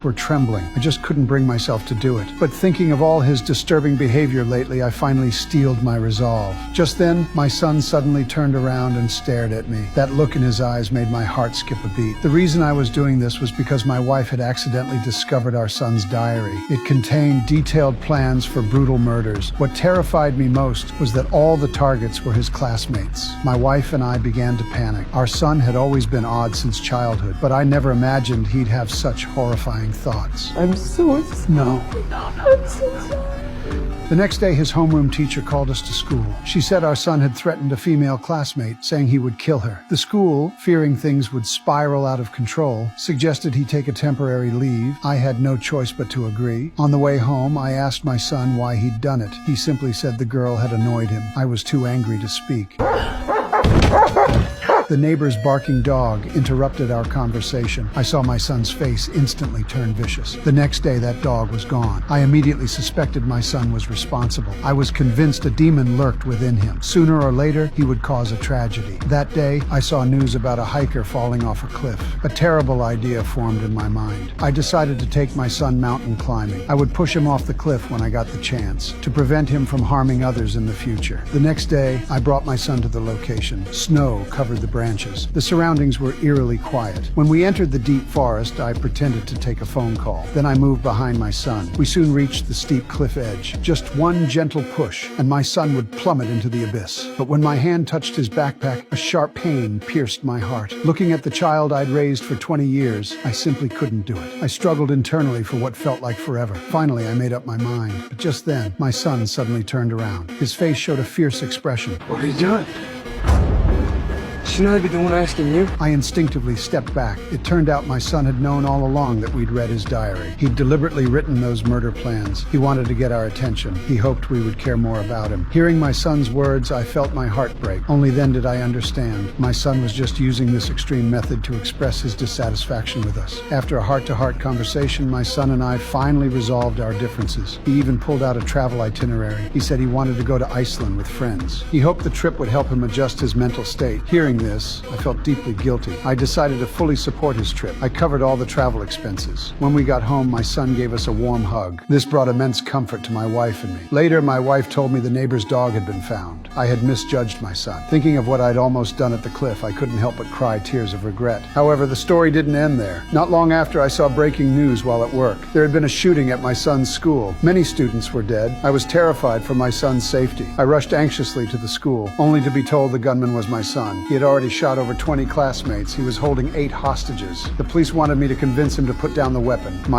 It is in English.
were trembling. I just couldn't bring myself to do it. But thinking of all his disturbing behavior lately, I finally steeled my resolve. Just then, my son suddenly turned around and stared at me. That look in his eyes made my heart skip a beat. The reason I was doing this was because my wife had accidentally discovered our son's diary. It contained detailed plans for brutal murders. What terrified me most was that all the targets were his classmates. My wife and I began to panic. Our son had always been odd since childhood, but I never imagined he'd have such horrifying thoughts. I'm so sorry. No. I'm so sorry. The next day, his homeroom teacher called us to school. She said our son had threatened a female classmate, saying he would kill her. The school, fearing things would spiral out of control, suggested he take a temporary leave. I had no choice but to agree. On the way home, I asked my son why he'd done it. He simply said the girl had annoyed him. I was too angry to speak. The neighbor's barking dog interrupted our conversation. I saw my son's face instantly turn vicious. The next day, that dog was gone. I immediately suspected my son was responsible. I was convinced a demon lurked within him. Sooner or later, he would cause a tragedy. That day, I saw news about a hiker falling off a cliff. A terrible idea formed in my mind. I decided to take my son mountain climbing. I would push him off the cliff when I got the chance, to prevent him from harming others in the future. The next day, I brought my son to the location. Snow covered the branches. The surroundings were eerily quiet. When we entered the deep forest, I pretended to take a phone call. Then I moved behind my son. We soon reached the steep cliff edge. Just one gentle push, and my son would plummet into the abyss. But when my hand touched his backpack, a sharp pain pierced my heart. Looking at the child I'd raised for 20 years, I simply couldn't do it. I struggled internally for what felt like forever. Finally, I made up my mind. But just then, my son suddenly turned around. His face showed a fierce expression. What are you doing? Shouldn't I be the one asking you? I instinctively stepped back. It turned out my son had known all along that we'd read his diary. He'd deliberately written those murder plans. He wanted to get our attention. He hoped we would care more about him. Hearing my son's words, I felt my heart break. Only then did I understand. My son was just using this extreme method to express his dissatisfaction with us. After a heart-to-heart conversation, my son and I finally resolved our differences. He even pulled out a travel itinerary. He said he wanted to go to Iceland with friends. He hoped the trip would help him adjust his mental state. Hearing this, I felt deeply guilty. I decided to fully support his trip. I covered all the travel expenses. When we got home, my son gave us a warm hug. This brought immense comfort to my wife and me. Later, my wife told me the neighbor's dog had been found. I had misjudged my son. Thinking of what I'd almost done at the cliff, I couldn't help but cry tears of regret. However, the story didn't end there. Not long after, I saw breaking news while at work. There had been a shooting at my son's school. Many students were dead. I was terrified for my son's safety. I rushed anxiously to the school, only to be told the gunman was my son. He had already shot over 20 classmates. He was holding 8 hostages. The police wanted me to convince him to put down the weapon.